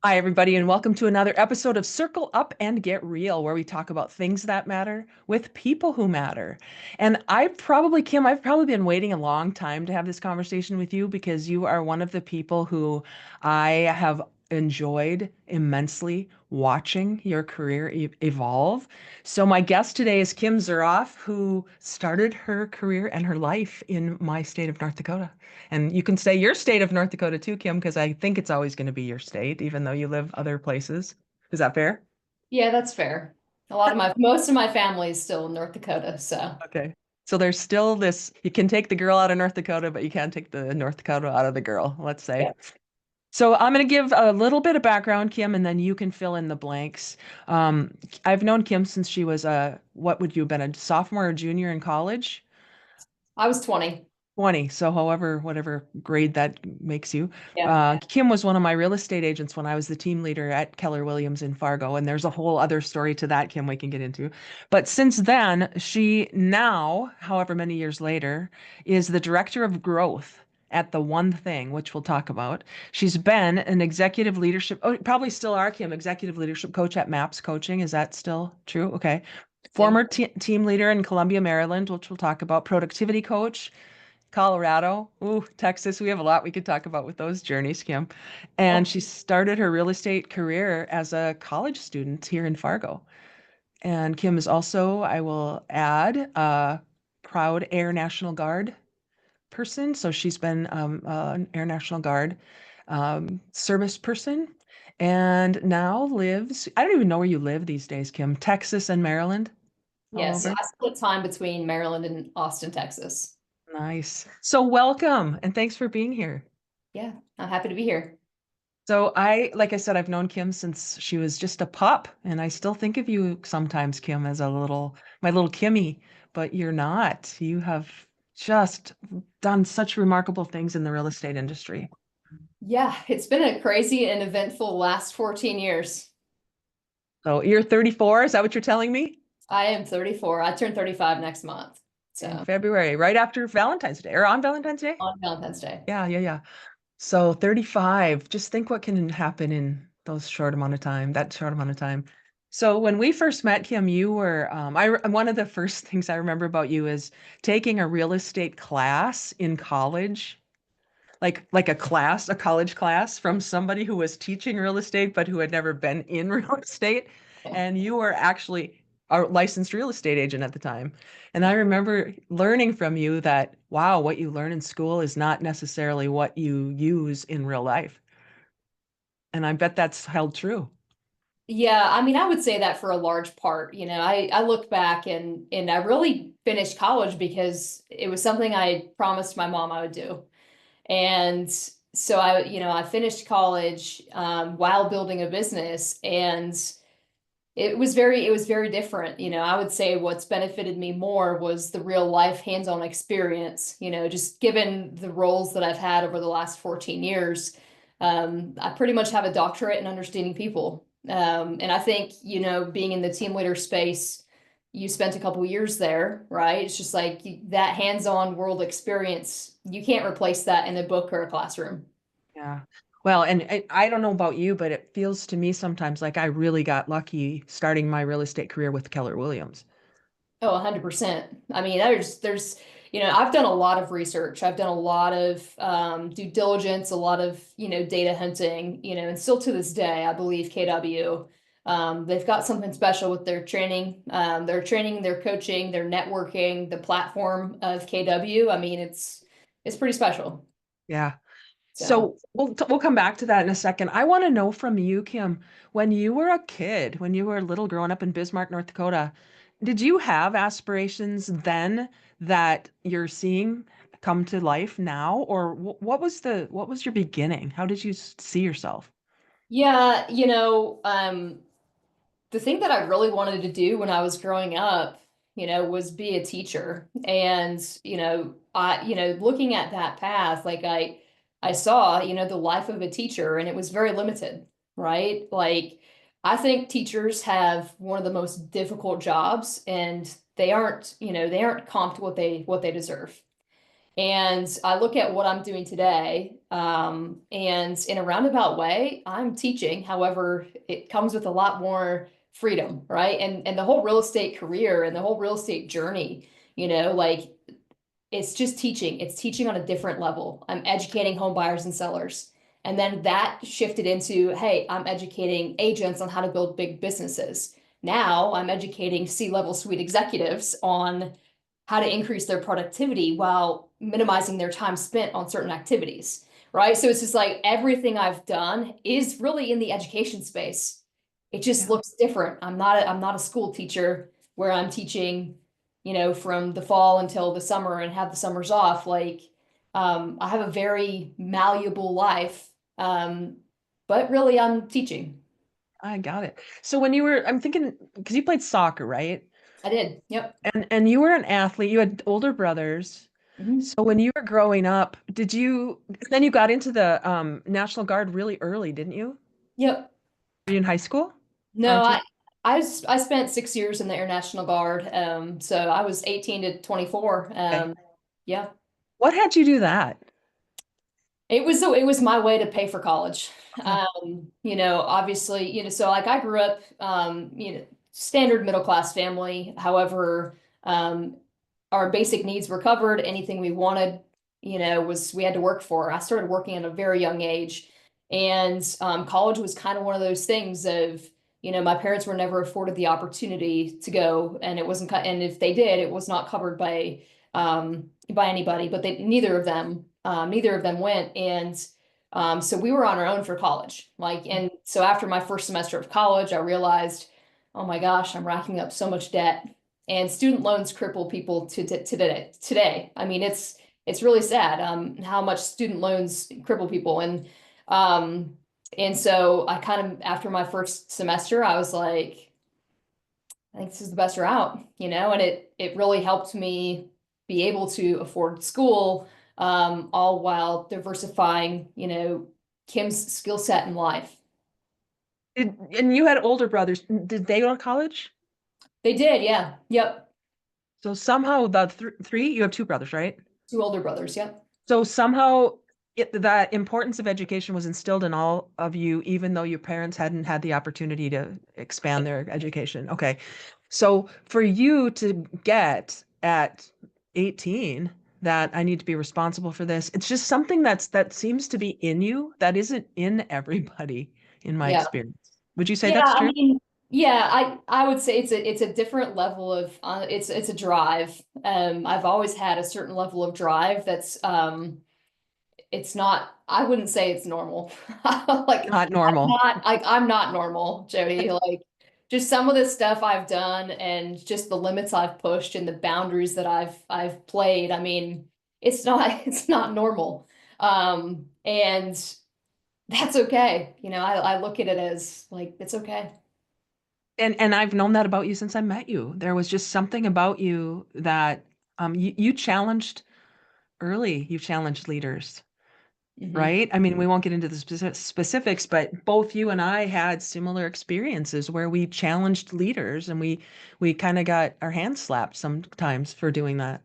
Hi, everybody, and welcome to another episode of Circle Up and Get Real, where we talk about things that matter with people who matter. And Kim, I've probably been waiting a long time to have this conversation with you because you are one of the people who I have enjoyed immensely watching your career evolve. So, my guest today is Kim Zuroff, who started her career and her life in my state of North Dakota. And you can say your state of North Dakota too, Kim, because I think it's always going to be your state, even though you live other places. Is that fair? Yeah, that's fair. Most of my family is still in North Dakota, so Okay. So there's still this, you can take the girl out of North Dakota, but you can't take the North Dakota out of the girl, let's say. yeah. So I'm going to give a little bit of background, Kim, and then you can fill in the blanks. I've known Kim since she was what would you have been, a sophomore or junior in college? I was 20. 20. So whatever grade that makes you. Yeah. Kim was one of my real estate agents when I was the team leader at Keller Williams in Fargo. And there's a whole other story to that, Kim, we can get into. But since then, she now, however many years later, is the director of growth at the One Thing, which we'll talk about. She's been an executive leadership, oh, probably still are, Kim, executive leadership coach at MAPS Coaching. Is that still true? Okay. Same. Former team leader in Columbia, Maryland, which we'll talk about, productivity coach Colorado, ooh, Texas. We have a lot we could talk about with those journeys, Kim. Yeah. And she started her real estate career as a college student here in Fargo. And Kim is also, I will add, a proud Air National Guard person. So she's been an Air National Guard service person and now lives, I don't even know where you live these days, Kim, Texas and Maryland, all Yes, over. I split time between Maryland and Austin, Texas. Nice. So welcome and thanks for being here. Yeah, I'm happy to be here. So like I said, I've known Kim since she was just a pup, and I still think of you sometimes, Kim, as my little Kimmy, but you're not. You have just done such remarkable things in the real estate industry. Yeah, it's been a crazy and eventful last 14 years. So you're 34, is that what you're telling me? I am 34. I turn 35 next month. In So February, right after Valentine's Day, or on Valentine's Day? on Valentine's Day. Yeah. So 35, just think what can happen in that short amount of time. So when we first met, Kim, you were, one of the first things I remember about you is taking a real estate class in college, like a college class from somebody who was teaching real estate, but who had never been in real estate. Yeah. And you were actually a licensed real estate agent at the time. And I Yeah. remember learning from you that, wow, what you learn in school is not necessarily what you use in real life. And I bet that's held true. Yeah, I mean, I would say that for a large part. I look back and I really finished college because it was something I promised my mom I would do. And so I finished college while building a business, and it was very different. I would say what's benefited me more was the real life hands-on experience. Just given the roles that I've had over the last 14 years, I pretty much have a doctorate in understanding people. And I think, being in the team leader space, you spent a couple years there, right? It's just like that hands-on world experience. You can't replace that in a book or a classroom. Yeah. Well, and I don't know about you, but it feels to me sometimes like I really got lucky starting my real estate career with Keller Williams. Oh, 100%. I mean, I've done a lot of research. I've done a lot of due diligence, a lot of, data hunting, and still to this day, I believe KW, they've got something special with their training, their coaching, their networking, the platform of KW. I mean, it's pretty special. Yeah. So. So we'll come back to that in a second. I want to know from you, Kim, when you were a kid, when you were little growing up in Bismarck, North Dakota, did you have aspirations then that you're seeing come to life now, or what was your beginning? How did you see yourself? Yeah, the thing that I really wanted to do when I was growing up, was be a teacher. And, looking at that path, like I saw, the life of a teacher, and it was very limited, right? Like I think teachers have one of the most difficult jobs, and they aren't comped what they deserve. And I look at what I'm doing today, and in a roundabout way, I'm teaching. However, it comes with a lot more freedom, right? And the whole real estate career and the whole real estate journey, like it's just teaching. It's teaching on a different level. I'm educating home buyers and sellers. And then that shifted into, hey, I'm educating agents on how to build big businesses. Now I'm educating C-level suite executives on how to increase their productivity while minimizing their time spent on certain activities, right? So it's just like everything I've done is really in the education space. It just Yeah. looks different. I'm not a school teacher where I'm teaching, from the fall until the summer and have the summers off. Like, I have a very malleable life, but really I'm teaching. I got it. So when you were, I'm thinking, because you played soccer, right? I did. Yep. And you were an athlete, you had older brothers. Mhm. So when you were growing up, then you got into the National Guard really early, didn't you? Yep. Were you in high school or No, on team? I spent 6 years in the Air National Guard. So I was 18 to 24. Okay. Yeah, What had you do that? it was my way to pay for college. Okay. Obviously, so like I grew up, standard middle class family. However, our basic needs were covered. Anything we wanted, was we had to work for. I started working at a very young age, and college was kind of one of those things of, my parents were never afforded the opportunity to go, and it wasn't, and if they did, it was not covered by anybody. But neither of them went, and so we were on our own for college. Like, and so after my first semester of college, I realized, oh my gosh, I'm racking up so much debt, and student loans cripple people today. Today, I mean, it's really sad, how much student loans cripple people, um, and so I kind of, after my first semester, I was like, I think this is the best route, and it really helped me be able to afford school, all while diversifying, Kim's skill set in life. And you had older brothers. Did they go to college? They did, yeah, yep. So somehow the three, you have two brothers, right? Two older brothers, yep. So somehow that importance of education was instilled in all of you, even though your parents hadn't had the opportunity to expand their education. Okay. So for you to get at 18 that I need to be responsible for this, it's just something that seems to be in you that isn't in everybody, in my Yeah. experience. Would you say Yeah, that's I true? mean, yeah, I would say it's a different level of, it's a drive. I've always had a certain level of drive that's, it's not, I wouldn't say it's normal. Like, Not normal. I'm not normal, Jody. Like, just some of the stuff I've done and just the limits I've pushed and the boundaries that I've played. I mean, it's not it's not normal. And that's okay. I look at it as like, it's okay. And I've known that about you since I met you. There was just something about you that you challenged early. You challenged leaders, Hmm. right? I mean, we won't get into the specifics, but both you and I had similar experiences where we challenged leaders and we kind of got our hands slapped sometimes for doing that.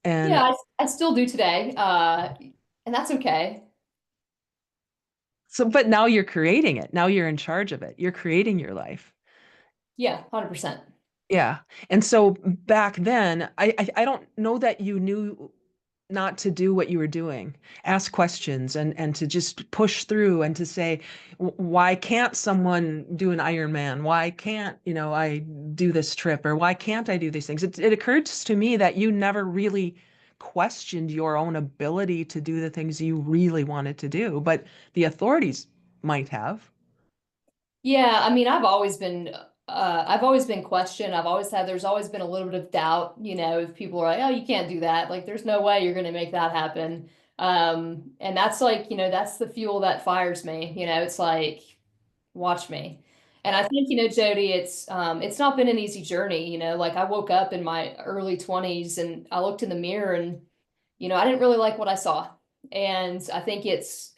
Yeah, And I still do today. And that's okay. so, but now you're creating it. Now you're in charge of it. You're creating your life. Yeah, 100%. Yeah. And so back then, I don't know that you knew not to do what you were doing. Ask questions and to just push through and to say, Why can't someone do an Ironman? Why can't, I do this trip? Or why can't I do these things?" It occurred to me that you never really questioned your own ability to do the things you really wanted to do, but the authorities might have. Yeah, I mean, I've always been questioned. There's always been a little bit of doubt, if people are like, oh, you can't do that. Like, there's no way you're going to make that happen. And that's like, that's the fuel that fires me. It's like, watch me. And I think, Jody, it's not been an easy journey. Like I woke up in my early 20s and I looked in the mirror and, I didn't really like what I saw. And I think it's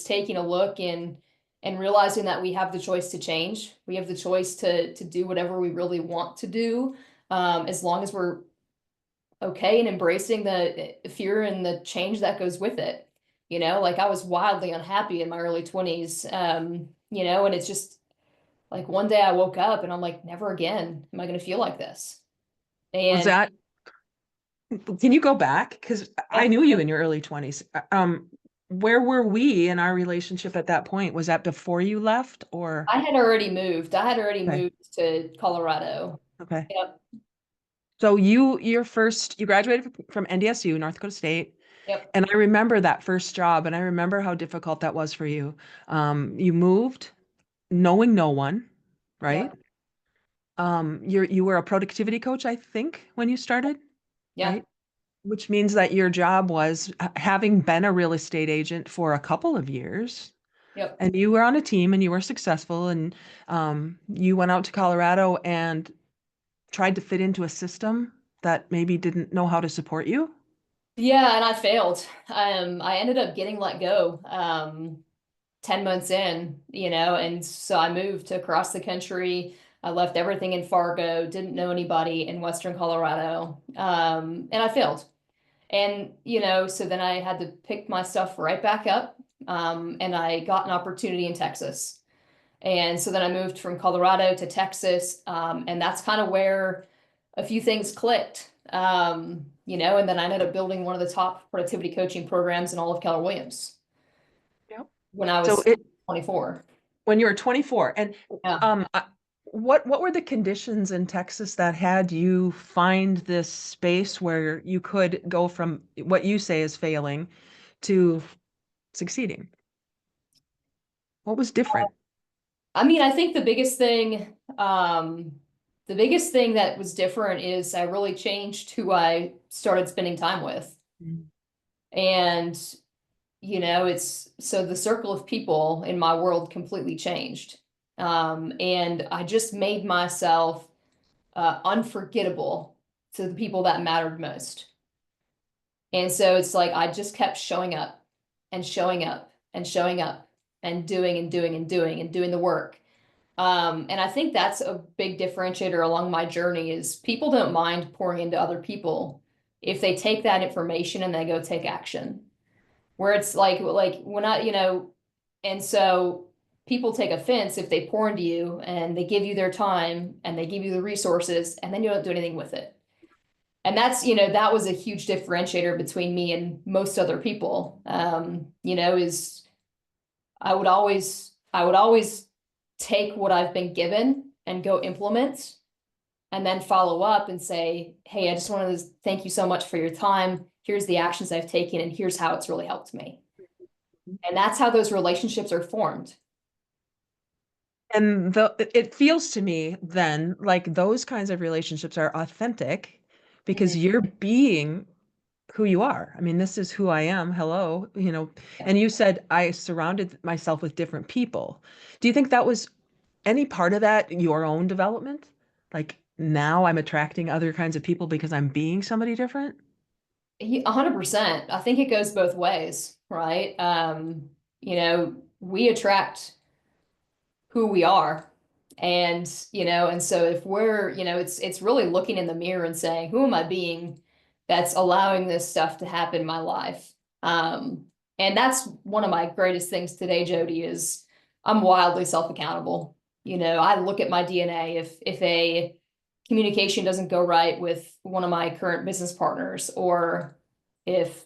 taking a look and realizing that we have the choice to change. We have the choice to do whatever we really want to do, as long as we're okay and embracing the fear and the change that goes with it. Like I was wildly unhappy in my early 20s. And it's just like one day I woke up and I'm like, never again am I going to feel like this. Was And that, can you go back? Because I yeah, knew you in your early 20s. Where were we in our relationship at that point? Was that before you left or? I had already moved. I had already Okay. moved to Colorado. Okay. Yep. So you graduated from NDSU, North Dakota State. Yep. And I remember that first job and I remember how difficult that was for you. You moved knowing no one, right? Yep. You were a productivity coach, I think, when you started, Yeah. right? Which means that your job was having been a real estate agent for a couple of years, Yep. and you were on a team and you were successful, and you went out to Colorado and tried to fit into a system that maybe didn't know how to support you. Yeah, and I failed. I ended up getting let go 10 months in, and so I moved to across the country. I left everything in Fargo, didn't know anybody in Western Colorado, and I failed. And, so then I had to pick my stuff right back up, and I got an opportunity in Texas. And so then I moved from Colorado to Texas, and that's kind of where a few things clicked. And then I ended up building one of the top productivity coaching programs in all of Keller Williams Yep. when I So was it 24. when you were 24, and Yeah. um, I- what were the conditions in Texas that had you find this space where you could go from what you say is failing to succeeding? What was different? I mean, I think the biggest thing that was different is I really changed who I started spending time with. Mm. And, it's so the circle of people in my world completely changed. And I just made myself unforgettable to the people that mattered most. And so it's like I just kept showing up and showing up and showing up and doing and doing and doing and doing the work. And I think that's a big differentiator along my journey is people don't mind pouring into other people if they take that information and they go take action. Where it's like when and so people take offense if they pour into you and they give you their time and they give you the resources and then you don't do anything with it. And that was a huge differentiator between me and most other people. Is I would always take what I've been given and go implement and then follow up and say, hey, I just wanted to thank you so much for your time. Here's the actions I've taken and here's how it's really helped me. And that's how those relationships are formed. And it feels to me then like those kinds of relationships are authentic because Mhm. you're being who you are. I mean, this is who I am. Hello, Yeah. and you said I surrounded myself with different people. Do you think that was any part of that your own development? Like now I'm attracting other kinds of people because I'm being somebody different? 100%. I think it goes both ways, right? We attract who we are. And so if we're, it's really looking in the mirror and saying, who am I being that's allowing this stuff to happen in my life? And that's one of my greatest things today, Jodee, is I'm wildly self-accountable. I look at my DNA. If a communication doesn't go right with one of my current business partners, or if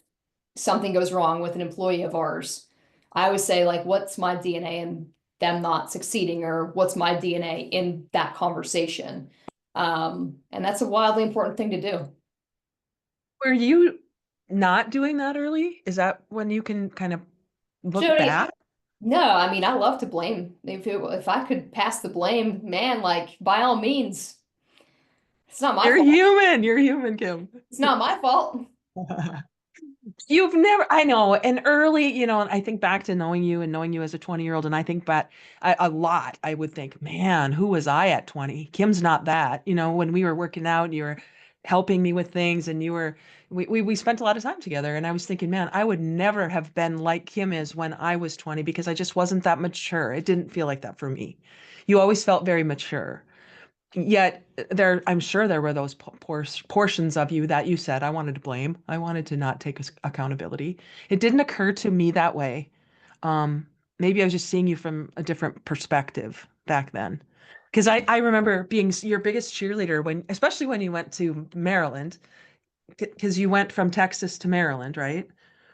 something goes wrong with an employee of ours, I always say, like, what's my DNA in them not succeeding, or what's my DNA in that conversation? And that's a wildly important thing to do. Were you not doing that early? Is that when you can kind of look Jodee, back? no, I mean, I love to blame. If I could pass the blame, man, like by all means, it's not my You're fault. human. You're human, Kim. It's not my fault. You've never, I know, and early, and I think back to knowing you and knowing you as a 20-year-old, and I think back a lot, I would think, man, who was I at 20? Kim's not that. When we were working out and you were helping me with things and we spent a lot of time together. And I was thinking, man, I would never have been like Kim is when I was 20 because I just wasn't that mature. It didn't feel like that for me. You always felt very mature. Yet there, I'm sure there were those portions of you that you said, I wanted to blame. I wanted to not take accountability. It didn't occur to me that way. Um, Maybe I was just seeing you from a different perspective back then. Because I remember being your biggest cheerleader when, especially when you went to Maryland, because you went from Texas to Maryland, right?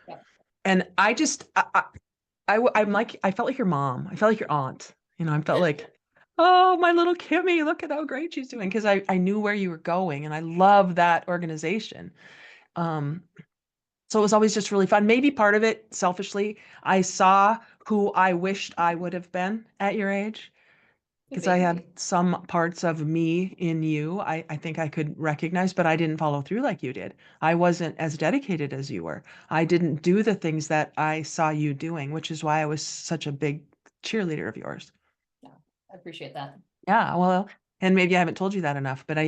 Yeah. And I'm like, I felt like your mom. I felt like your aunt. I felt like, oh, my little Kimmy, look at how great she's doing. Because I knew where you were going and I love that organization. Um, so it was always just really fun. Maybe part of it, selfishly, I saw who I wished I would have been at your age Could because I be. had some parts of me in you I think I could recognize, but I didn't follow through like you did. I wasn't as dedicated as you were. I didn't do the things that I saw you doing, which is why I was such a big cheerleader of yours. Yeah, I appreciate that. Yeah, well, and maybe I haven't told you that enough, but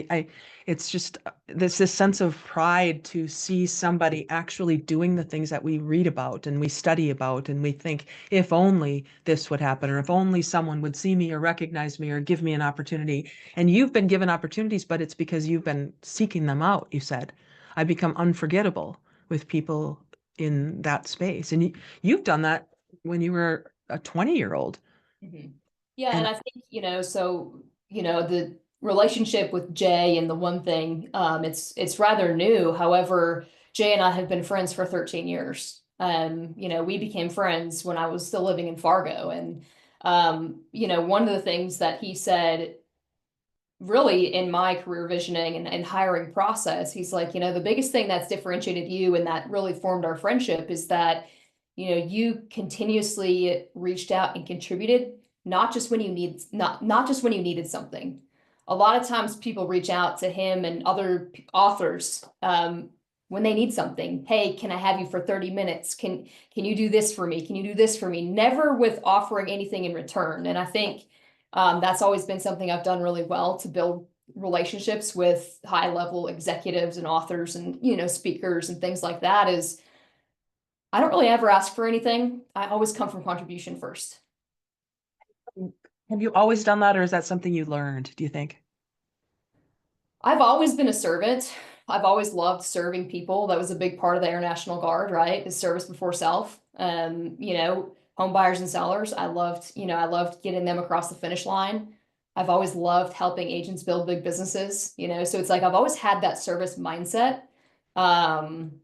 it's just this sense of pride to see somebody actually doing the things that we read about and we study about, and we think, if only this would happen, or if only someone would see me or recognize me or give me an opportunity. And you've been given opportunities, but it's because you've been seeking them out, you said. I become unforgettable with people in that space. And you've done that when you were a 20-year-old. Mhm. Yeah, and And I think, so, the relationship with Jay and the one thing, it's rather new. However, Jay and I have been friends for 13 years. We became friends when I was still living in Fargo. And one of the things that he said really in my career visioning and hiring process, he's like, the biggest thing that's differentiated you and that really formed our friendship is that, you continuously reached out and contributed, not just when you needed something. A lot of times people reach out to him and other authors when they need something. Hey, can I have you for 30 minutes? Can you do this for me? Can you do this for me? Never with offering anything in return. And I think that's always been something I've done really well to build relationships with high level executives and authors and, speakers and things like that is I don't really ever ask for anything. I always come from contribution first. have you always done that, or is that something you learned, do you think? I've always been a servant. I've always loved serving people. That was a big part of the Air National Guard, right? Is service before self. Home buyers and sellers. I loved getting them across the finish line. I've always loved helping agents build big businesses, so it's like I've always had that service mindset. Um,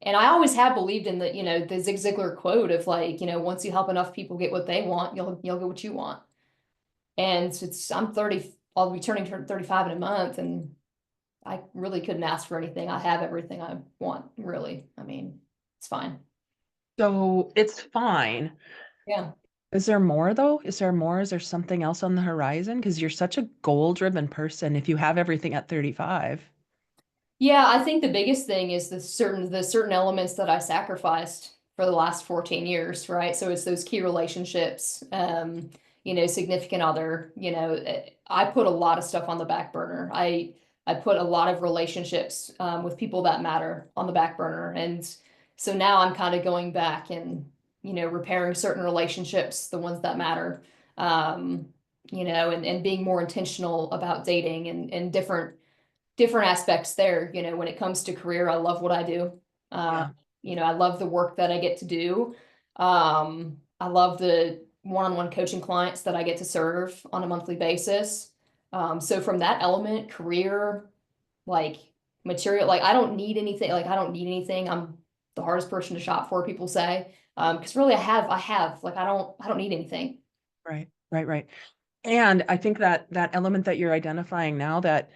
and I always have believed in the Zig Ziglar quote of like, once you help enough people get what they want, you'll get what you want. And I'm 30, I'll be turning 35 in a month, and I really couldn't ask for anything. I have everything I want, really. I mean, it's fine. So it's fine. Yeah. Is there more though? Is there more? Is there something else on the horizon? Because you're such a goal-driven person if you have everything at 35. Yeah, I think the biggest thing is the certain elements that I sacrificed for the last 14 years, right? So it's those key relationships, significant other, I put a lot of stuff on the back burner. I put a lot of relationships with people that matter on the back burner. And so now I'm kind of going back and, repairing certain relationships, the ones that matter. Um, and being more intentional about dating and different aspects there. When it comes to career, I love what I do. Uh, Yeah. I love the work that I get to do. I love the one-on-one coaching clients that I get to serve on a monthly basis. So from that element, career, like material, like I don't need anything, I'm the hardest person to shop for, people say. Because really I have, like I don't need anything. Right, right, right. And I think that that element that you're identifying now, that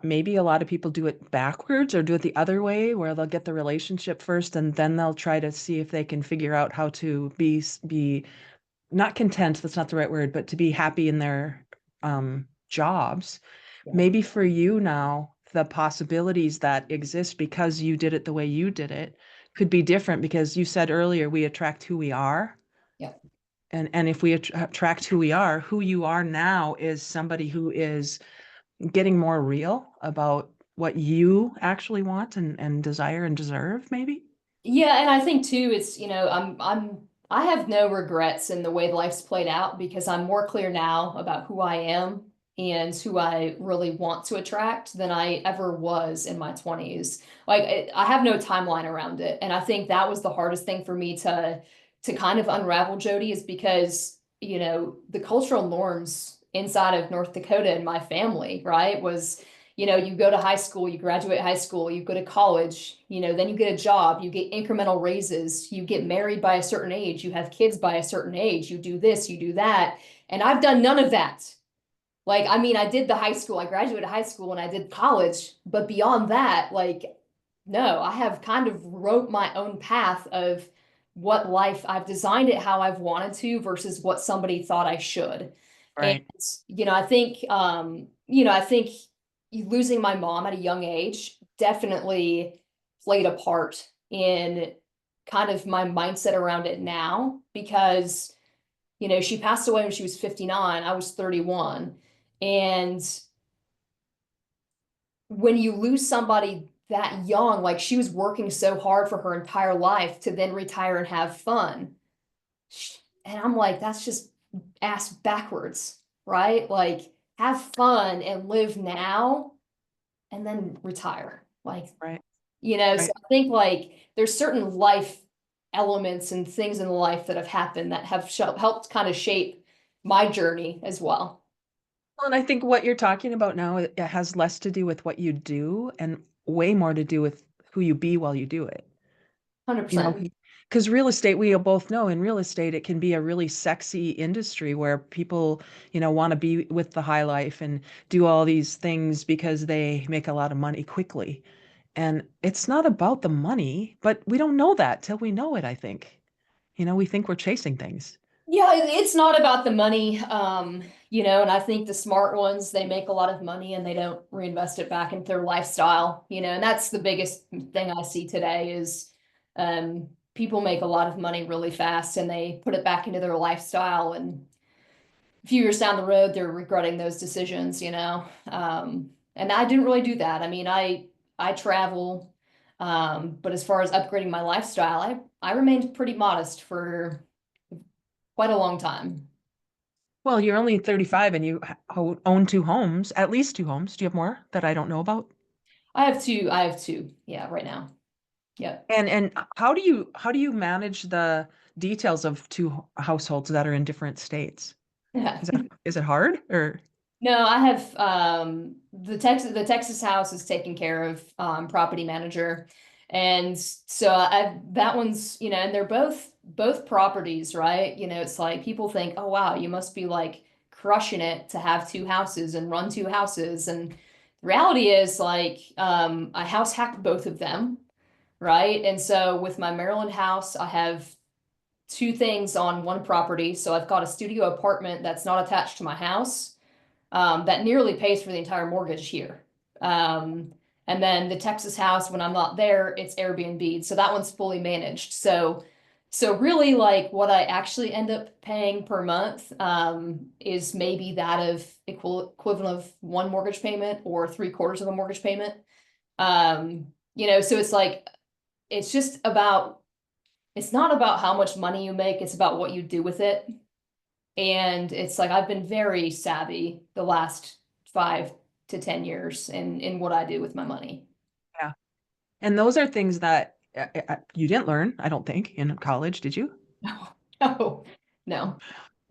maybe a lot of people do it backwards or do it the other way, where they'll get the relationship first and then they'll try to see if they can figure out how to be not content, that's not the right word, but to be happy in their jobs. Yeah. Maybe for you now, the possibilities that exist because you did it the way you did it could be different, because you said earlier we attract who we are. Yeah. And if we attract who you are now is somebody who is getting more real about what you actually want and desire and deserve, maybe. Yeah, and I think too, it's, I have no regrets in the way life's played out because I'm more clear now about who I am. and who I really want to attract than I ever was in my 20s. Like I have no timeline around it. And I think that was the hardest thing for me to kind of unravel, Jodee, is because, you know, the cultural norms inside of North Dakota and my family, right, was, you know, you go to high school, you graduate high school, you go to college, you know, then you get a job, you get incremental raises, you get married by a certain age, you have kids by a certain age, you do this, you do that. And I've done none of that. Like, I mean, I did the high school, I graduated high school and I did college, but beyond that, like, no, I have kind of wrote my own path of what life I've designed it how I've wanted to versus what somebody thought I should. And, Right. I think losing my mom at a young age definitely played a part in kind of my mindset around it now because, you know, she passed away when she was 59, I was 31. And when you lose somebody that young, like she was working so hard for her entire life to then retire and have fun. And I'm like, that's just ass backwards, right? Like, have fun and live now and then retire. Like, Right. you know, so Right. I think like there's certain life elements and things in life that have happened that have helped kind of shape my journey as well. Well, and I think what you're talking about now, it has less to do with what you do and way more to do with who you be while you do it. You know, 100%. because real estate, we both know in real estate, it can be a really sexy industry where people, want to be with the high life and do all these things because they make a lot of money quickly. And it's not about the money, but we don't know that till we know it, I think. We think we're chasing things. Yeah, it's not about the money, and I think the smart ones, they make a lot of money and they don't reinvest it back into their lifestyle, and that's the biggest thing I see today is people make a lot of money really fast and they put it back into their lifestyle and a few years down the road, they're regretting those decisions. And I didn't really do that. I mean, I travel, but as far as upgrading my lifestyle, I remained pretty modest for quite a long time. Well, you're only 35 and you own two homes, at least two homes. Do you have more that I don't know about? I have two, yeah, right now. Yep. And how do you manage the details of two households that are in different states? Yeah. Is it hard or No, I have the Texas house is taken care of, property manager. And so I that one's, and they're both properties, right? It's like people think, "Oh wow, you must be like crushing it to have two houses and run two houses." And the reality is like I house hacked both of them, right? And so with my Maryland house, I have two things on one property. So I've got a studio apartment that's not attached to my house, that nearly pays for the entire mortgage here. Um, and then the Texas house, when I'm not there, it's Airbnb. So that one's fully managed. So really like what I actually end up paying per month, is maybe that of equivalent of one mortgage payment or three-quarters of a mortgage payment. So it's like, it's just about, it's not about how much money you make, it's about what you do with it. And it's like I've been very savvy the last 5 to 10 years in what I do with my money. yeah. And those are things that you didn't learn, I don't think, in college, did you? No, no.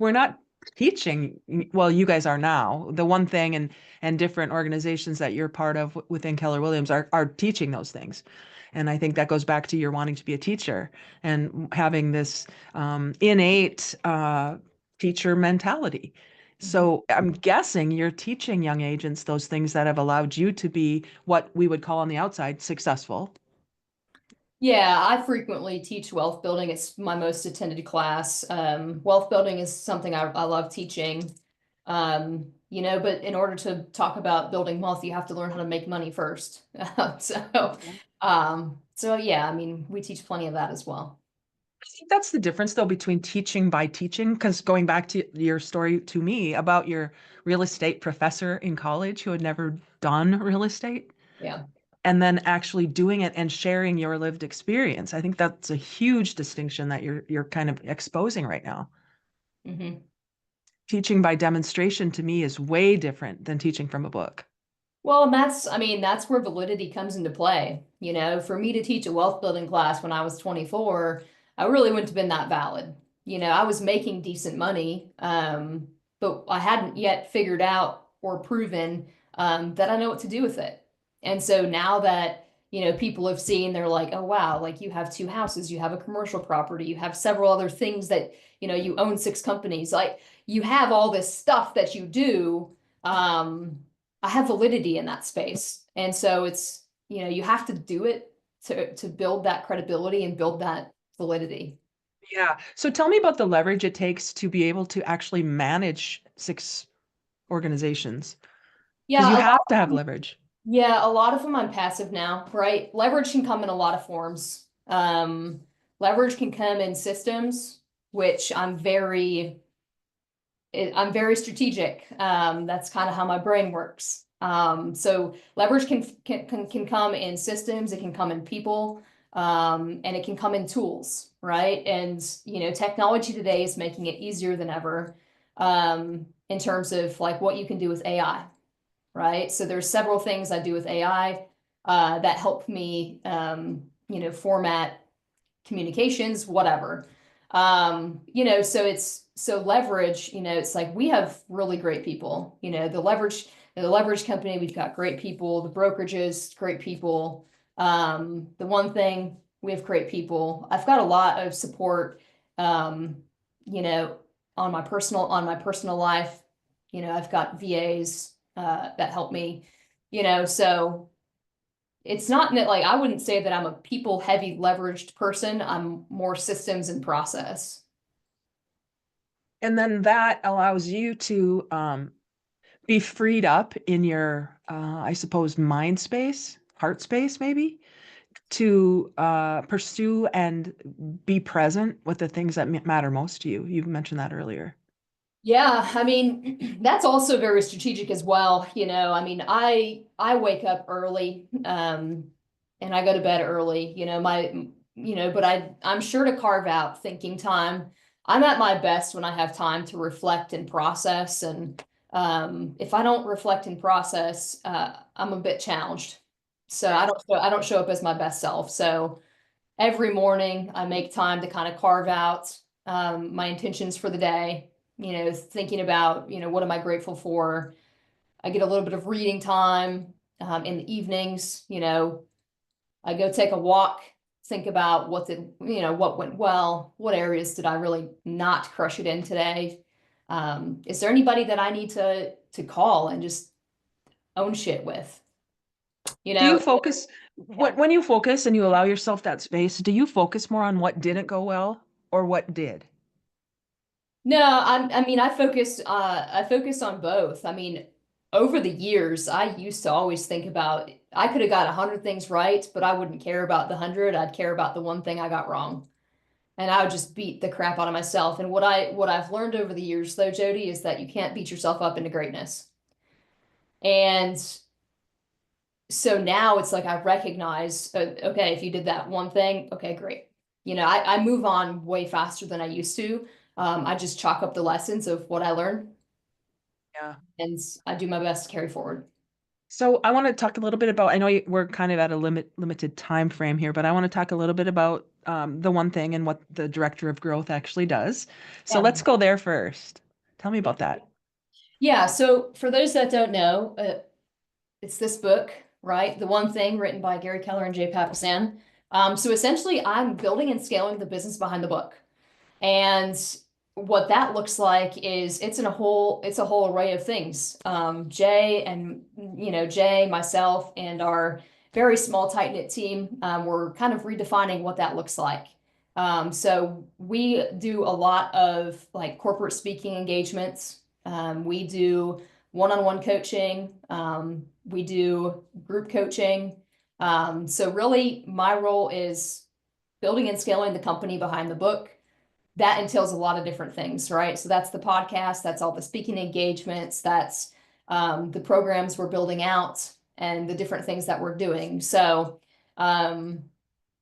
We're not teaching, well, you guys are now. The one thing and different organizations that you're part of within Keller Williams are teaching those things. And I think that goes back to your wanting to be a teacher and having this innate teacher mentality. Mhm. So I'm guessing you're teaching young agents those things that have allowed you to be what we would call on the outside successful. Yeah, I frequently teach wealth building. It's my most attended class. Wealth building is something I love teaching. But in order to talk about building wealth, you have to learn how to make money first. So yeah, I mean, we teach plenty of that as well. I think that's the difference, though, between teaching by teaching, because going back to your story to me about your real estate professor in college who had never done real estate, Yeah. and then actually doing it and sharing your lived experience. I think that's a huge distinction that you're kind of exposing right now. hmm Teaching by demonstration to me is way different than teaching from a book. Well, and I mean, that's where validity comes into play. You know, for me to teach a wealth building class when I was 24, I really wouldn't have been that valid. You know, I was making decent money, but I hadn't yet figured out or proven that I know what to do with it. And so now that, you know, people have seen, they're like, oh, wow, like you have two houses, you have a commercial property, you have several other things that, you know, you own 6 companies, like you have all this stuff that you do. I have validity in that space. And so it's, you know, you have to do it to build that credibility and build that validity. Yeah. So tell me about the leverage it takes to be able to actually manage 6 organizations, because you Yeah, have to have leverage. a lot of them I'm passive now, right? Leverage can come in a lot of forms. Leverage can come in systems, which I'm very strategic. That's kind of how my brain works. So leverage can come in systems, it can come in people, and it can come in tools, right? And you know, technology today is making it easier than ever, in terms of like what you can do with AI, right? So there's several things I do with AI that help me, you know, format communications, whatever. You know, so leverage, you know, it's like we have really great people. You know, the leverage company, we've got great people, the brokerages, great people. The one thing, we have great people. I've got a lot of support, um, you know, on my personal life. You know, I've got VAs that help me, you know, so it's not like I wouldn't say that I'm a people heavy leveraged person. I'm more systems and process. And then that allows you to be freed up in your, I suppose, mind space, heart space, maybe, to pursue and be present with the things that matter most to you. You mentioned that earlier. Yeah, I mean, that's also very strategic as well. You know, I mean, I wake up early, and I go to bed early, you know, but I'm sure to carve out thinking time. I'm at my best when I have time to reflect and process. And if I don't reflect and process, I'm a bit challenged. So I don't show up as my best self. So every morning I make time to kind of carve out my intentions for the day, you know, thinking about, you know, what am I grateful for? I get a little bit of reading time in the evenings, you know, I go take a walk, think about what went well, what areas did I really not crush it in today? Is there anybody that I need to call and just own shit with? You Do know, you focus, when you focus and you allow yourself that space, do you focus more on what didn't go well or what did? no, I mean, I focus on both. I mean, over the years, I used to always think about, I could have got 100 things right, but I wouldn't care about the 100. I'd care about the one thing I got wrong. And I would just beat the crap out of myself. And what I've learned over the years though, Jodee, is that you can't beat yourself up into greatness. And so now it's like I recognize, okay, if you did that one thing, okay, great. You know, I move on way faster than I used to. I just chalk up the lessons of what I learned Yeah. and I do my best to carry forward. So I want to talk a little bit about, I know we're kind of at a limited time frame here, but I want to talk a little bit about the one thing and what the director of growth actually does. So Yeah. let's go there first. Tell me about that. Yeah. So for those that don't know, it's this book, right? The One Thing, written by Gary Keller and Jay Papasan. So essentially, I'm building and scaling the business behind the book. And what that looks like is it's a whole array of things. Jay, myself, and our very small, tight-knit team, we're kind of redefining what that looks like. So we do a lot of like corporate speaking engagements. We do one-on-one coaching. We do group coaching. So really my role is building and scaling the company behind the book. That entails a lot of different things, right? So that's the podcast, that's all the speaking engagements, that's the programs we're building out and the different things that we're doing. Um,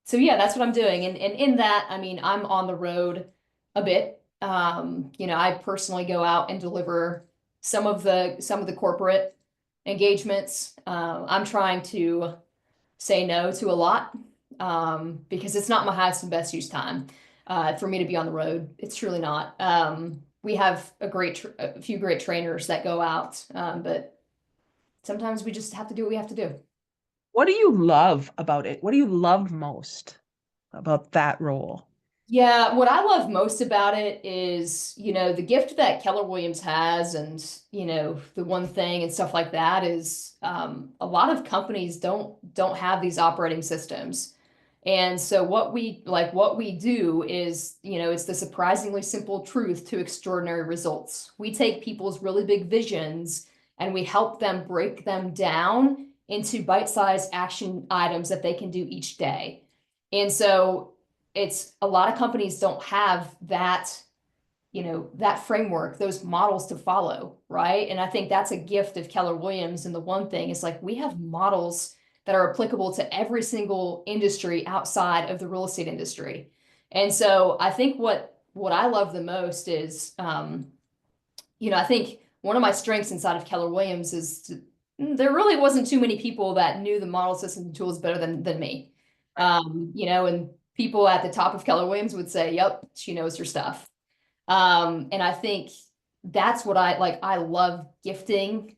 so yeah, that's what I'm doing. And in that, I mean, I'm on the road a bit. I personally go out and deliver some of the corporate engagements. I'm trying to say no to a lot, because it's not my highest and best use time for me to be on the road. It's truly not. We have a few great trainers that go out, but sometimes we just have to do what we have to do. What do you love about it? What do you love most about that role? Yeah, what I love most about it is, the gift that Keller Williams has, and, the one thing and stuff like that is, a lot of companies don't have these operating systems. And so what we do is, it's the surprisingly simple truth to extraordinary results. We take people's really big visions and we help them break them down into bite-sized action items that they can do each day. And so it's a lot of companies don't have that framework, those models to follow, right? And I think that's a gift of Keller Williams. And the one thing is, like, we have models that are applicable to every single industry outside of the real estate industry. And so I think what I love the most is, I think one of my strengths inside of Keller Williams is there really wasn't too many people that knew the model system and tools better than me. And people at the top of Keller Williams would say, "Yep, she knows her stuff." And I think that's what I like. I love gifting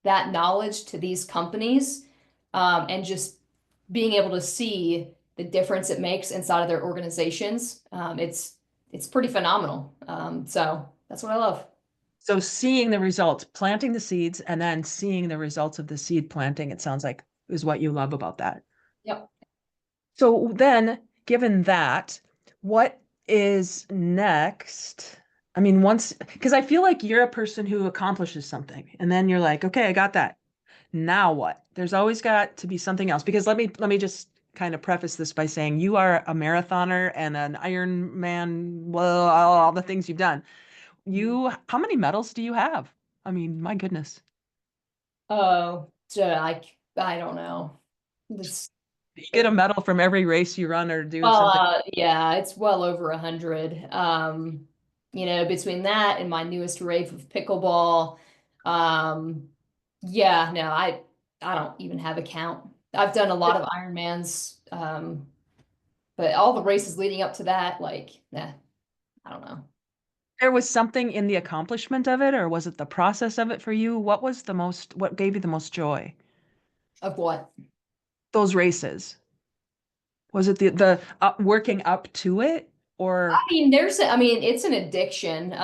that knowledge to these companies, and just being able to see the difference it makes inside of their organizations. It's pretty phenomenal. So that's what I love. So seeing the results, planting the seeds, and then seeing the results of the seed planting, it sounds like is what you love about that. Yep. So then, given that, what is next? I mean, because I feel like you're a person who accomplishes something, and then you're like, okay, I got that. Now what? There's always got to be something else. Because let me just kind of preface this by saying you are a marathoner and an Ironman, well, all the things you've done. How many medals do you have? I mean, my goodness. Oh, so I don't know. This You get a medal from every race you run or do Well, something. yeah, it's well over 100. Between that and my newest rave of pickleball, yeah, no, I don't even have a count. I've done a lot of Ironmans, but all the races leading up to that, like, nah, I don't know. There was something in the accomplishment of it, or was it the process of it for you? What gave you the most joy? Of what? Those races. Was it the working up to it, or It's an addiction.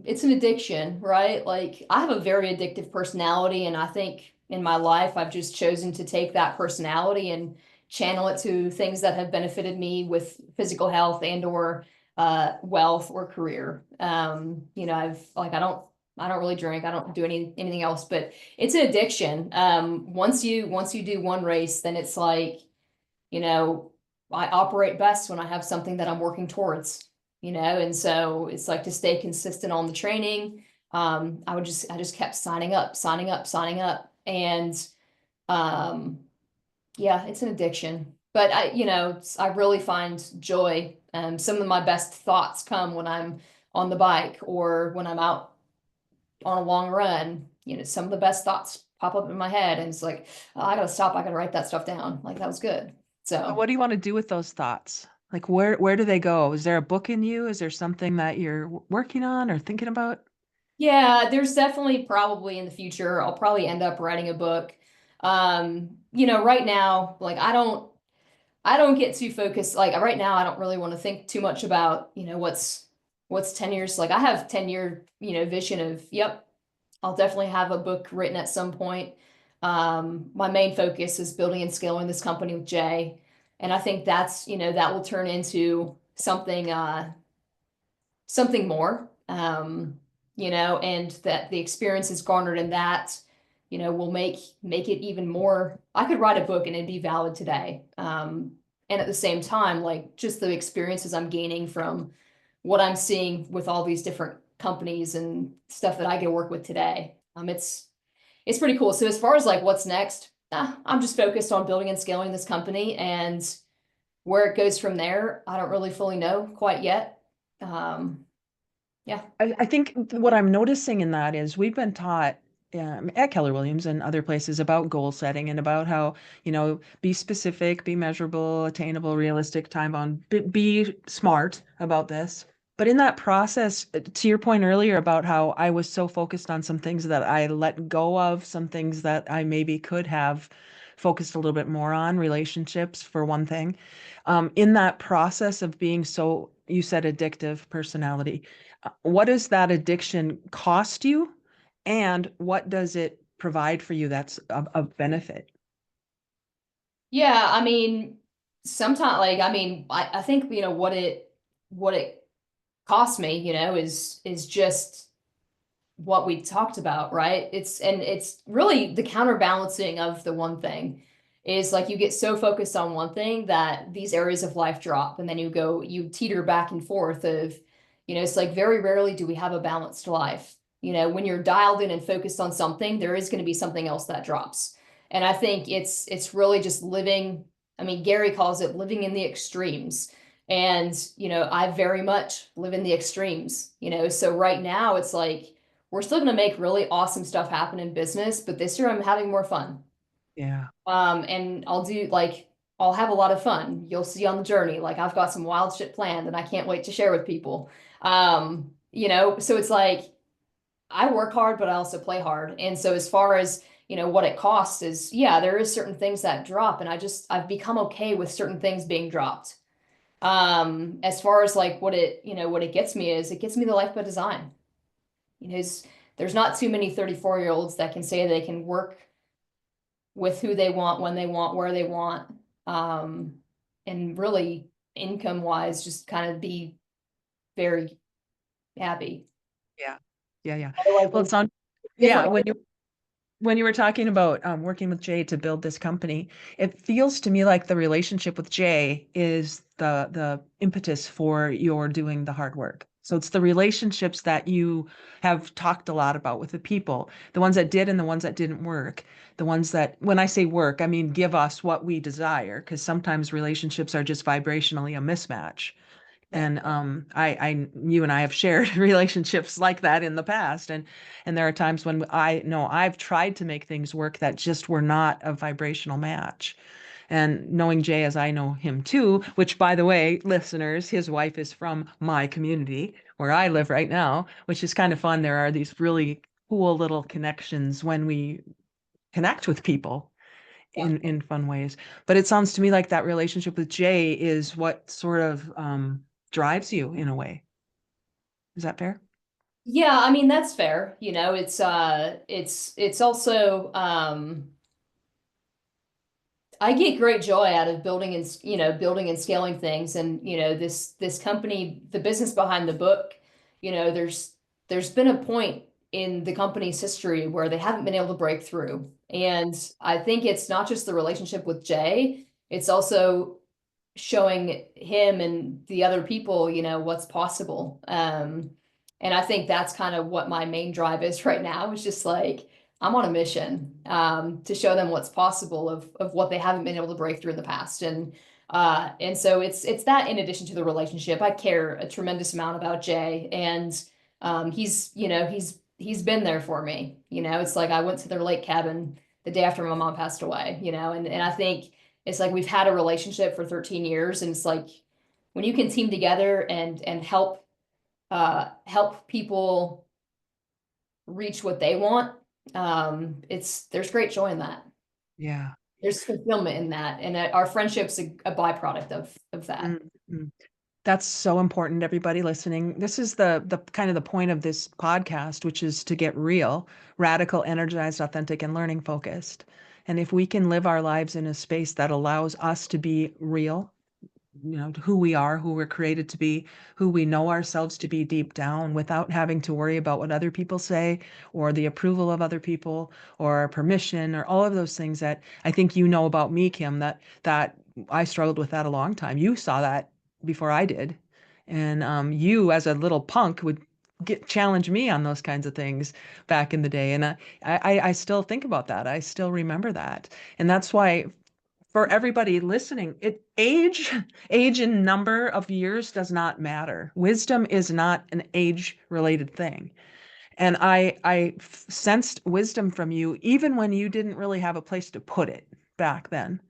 It's an addiction, right? Like, I have a very addictive personality, and I think in my life I've just chosen to take that personality and channel it to things that have benefited me with physical health and or wealth or career. I don't really drink. I don't do anything else, but it's an addiction. Once you do one race, then it's like, you know, I operate best when I have something that I'm working towards, and so it's like to stay consistent on the training. I just kept signing up, signing up, signing up. And um, yeah, it's an addiction. But I really find joy. Some of my best thoughts come when I'm on the bike or when I'm out on a long run. Some of the best thoughts pop up in my head, and it's like, oh, I gotta stop. I gotta write that stuff down. Like, that was good. So what do you want to do with those thoughts? Like where do they go? Is there a book in you? Is there something that you're working on or thinking about? yeah, there's definitely probably in the future, I'll probably end up writing a book. Right now, like, I don't get too focused. Like, right now, I don't really want to think too much about, what's 10 years. Like, I have 10-year, vision of, yep, I'll definitely have a book written at some point. My main focus is building and scaling this company with Jay. And I think that will turn into something more, and that the experiences garnered in that, will make it even more. I could write a book and it'd be valid today. And at the same time, like, just the experiences I'm gaining from what I'm seeing with all these different companies and stuff that I get to work with today. It's pretty cool. So as far as like what's next, I'm just focused on building and scaling this company, and where it goes from there, I don't really fully know quite yet. Yeah. I think what I'm noticing in that is we've been taught at Keller Williams and other places about goal setting and about how, be specific, be measurable, attainable, realistic, time bound, be smart about this. But in that process, to your point earlier about how I was so focused on some things that I let go of, some things that I maybe could have focused a little bit more on, relationships for one thing. In that process of being so, you said addictive personality, what does that addiction cost you? And what does it provide for you that's of benefit? Yeah, I mean, sometimes like I think what it cost me, is just what we talked about, right? It's really the counterbalancing of the one thing is like you get so focused on one thing that these areas of life drop and then you teeter back and forth of, it's like very rarely do we have a balanced life. When you're dialed in and focused on something, there is going to be something else that drops. And I think it's really just living, I mean, Gary calls it living in the extremes. And, I very much live in the extremes, so right now it's like, we're still going to make really awesome stuff happen in business, but this year I'm having more fun. Yeah. And I'll have a lot of fun. You'll see on the journey. Like I've got some wild shit planned and I can't wait to share with people. So it's like I work hard, but I also play hard. And so as far as, what it costs is, yeah, there is certain things that drop and I've become okay with certain things being dropped. As far as like what it gets me is it gets me the life by design. There's not too many 34-year-olds that can say they can work with who they want, when they want, where they want, um, and really income wise, just kind of be very happy. Yeah. Yeah. Yeah. Otherwise, Well, it sounds, yeah, different. when you were talking about working with Jay to build this company, it feels to me like the relationship with Jay is the impetus for your doing the hard work. So it's the relationships that you have talked a lot about with the people, the ones that did and the ones that didn't work, the ones that, when I say work, I mean give us what we desire, because sometimes relationships are just vibrationally a mismatch. And you and I have shared relationships like that in the past, and there are times when I know I've tried to make things work that just were not a vibrational match. And knowing Jay as I know him too, which by the way, listeners, his wife is from my community where I live right now, which is kind of fun. There are these really cool little connections when we connect with people in fun ways. But it sounds to me like that relationship with Jay is what sort of drives you in a way. Is that fair? Yeah, I mean that's fair. It's also I get great joy out of building and scaling things. And, this company, the business behind the book, there's been a point in the company's history where they haven't been able to break through. And I think it's not just the relationship with Jay, it's also showing him and the other people, what's possible. And I think that's kind of what my main drive is right now. Is just like I'm on a mission to show them what's possible of what they haven't been able to break through in the past. And so it's that in addition to the relationship, I care a tremendous amount about Jay, and he's been there for me. It's like I went to their lake cabin the day after my mom passed away. And I think it's like we've had a relationship for 13 years, and it's like when you can team together and help people reach what they want, there's great joy in that. Yeah. There's fulfillment in that, and our friendship's a byproduct of that. Mm-hmm. That's so important, everybody listening. This is the kind of the point of this podcast, which is to get real, radical, energized, authentic, and learning focused. And if we can live our lives in a space that allows us to be real, who we are, who we're created to be, who we know ourselves to be deep down without having to worry about what other people say or the approval of other people or permission or all of those things that I think you know about me, Kim, that I struggled with that a long time. You saw that before I did. And you as a little punk would challenge me on those kinds of things back in the day. And I still think about that. I still remember that. And that's why for everybody listening, age and number of years does not matter. Wisdom is not an age-related thing. And I sensed wisdom from you even when you didn't really have a place to put it back then.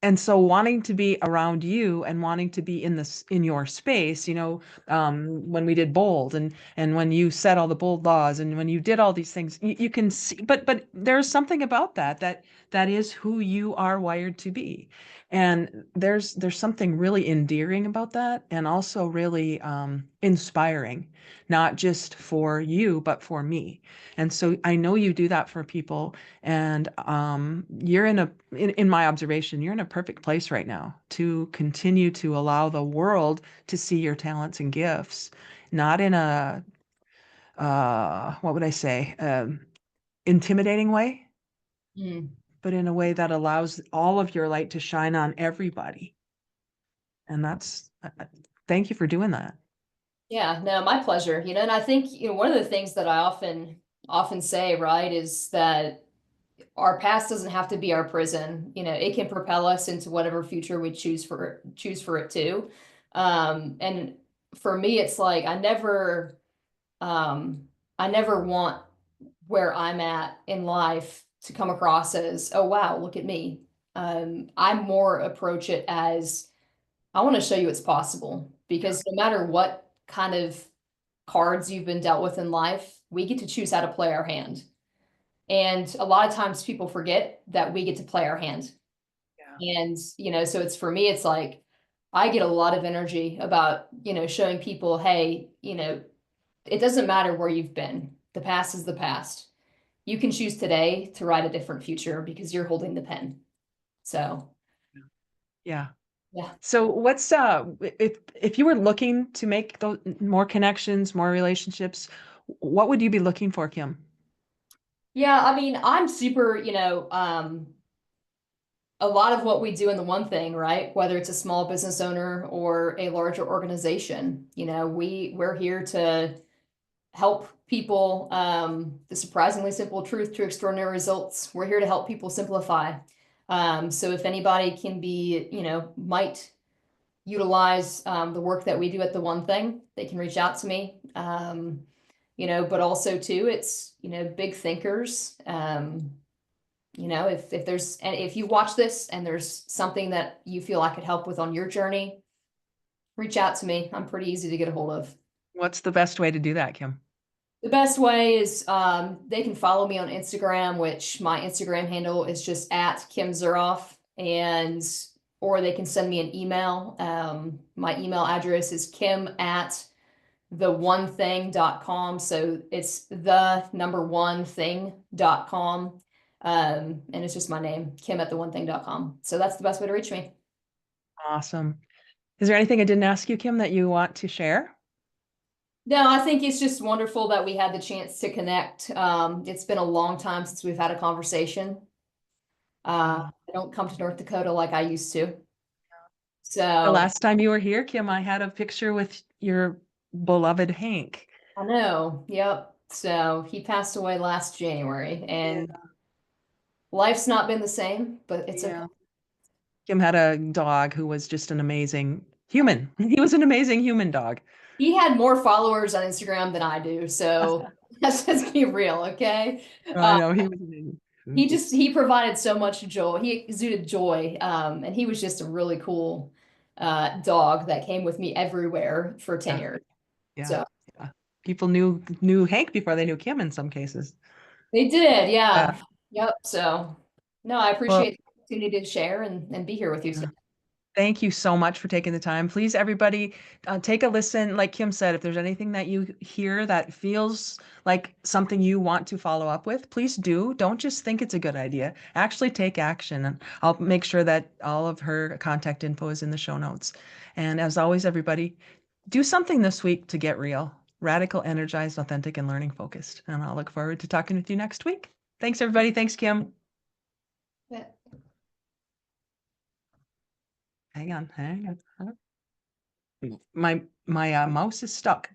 And so wanting to be around you and wanting to be in your space, when we did bold and when you set all the bold laws and when you did all these things, you can see, but there's something about that is who you are wired to be. And there's something really endearing about that and also really inspiring, not just for you, but for me. And so I know you do that for people. And you're in my observation, you're in a perfect place right now to continue to allow the world to see your talents and gifts, not in a, what would I say, intimidating way, Mm. but in a way that allows all of your light to shine on everybody. And thank you for doing that. Yeah, no, my pleasure. And I think, one of the things that I often say, right, is that our past doesn't have to be our prison. It can propel us into whatever future we choose for it to. And for me, it's like I never want where I'm at in life to come across as, oh wow, look at me. I more approach it as I want to show you it's possible because no matter what kind of cards you've been dealt with in life, we get to choose how to play our hand. And a lot of times people forget that we get to play our hand. Yeah. And, so it's for me, it's like I get a lot of energy about, showing people, hey, it doesn't matter where you've been. The past is the past. You can choose today to write a different future because you're holding the pen. So, Yeah. yeah. So what's if you were looking to make those more connections, more relationships, what would you be looking for, Kim? Yeah, I mean, I'm super, a lot of what we do in the one thing, right? Whether it's a small business owner or a larger organization, we're here to help people. The surprisingly simple truth to extraordinary results. We're here to help people simplify. So if anybody can be, might utilize the work that we do at the one thing, they can reach out to me. But also too, it's, big thinkers. If there's, and if you watch this and there's something that you feel I could help with on your journey, reach out to me. I'm pretty easy to get a hold of. What's the best way to do that, Kim? The best way is they can follow me on Instagram, which my Instagram handle is just at Kim Zuroff, and or they can send me an email. My email address is kim@theonething.com. So it's the number one thing.com. And it's just my name, kim@theonething.com. So that's the best way to reach me. Awesome. Is there anything I didn't ask you, Kim, that you want to share? No, I think it's just wonderful that we had the chance to connect. It's been a long time since we've had a conversation. Yeah. I don't come to North Dakota like I used to. The So last time you were here, Kim, I had a picture with your beloved Hank. I know. Yep. So he passed away last January Yeah. and life's not been the same, but it's okay. Yeah. Kim had a dog who was just an amazing human. He was an amazing human dog. He had more followers on Instagram than I do. So let's just be real. Okay. I know he was amazing. He provided so much joy. He exuded joy. And he was just a really cool dog that came with me everywhere for 10 Yeah, years. yeah, So yeah. People knew Hank before they knew Kim in some cases. they did, Yeah. yeah. Yep. So no, I Well, appreciate the opportunity to share and be here with you yeah. today. Thank you so much for taking the time. Please, everybody, take a listen. Like Kim said, if there's anything that you hear that feels like something you want to follow up with, please do. Don't just think it's a good idea. Actually take action. And I'll make sure that all of her contact info is in the show notes. And as always, everybody, do something this week to get real, radical, energized, authentic, and learning focused. And I'll look forward to talking with you next week. Thanks, everybody. Thanks, Kim. Yeah. Hang on, hang on. My mouse is stuck.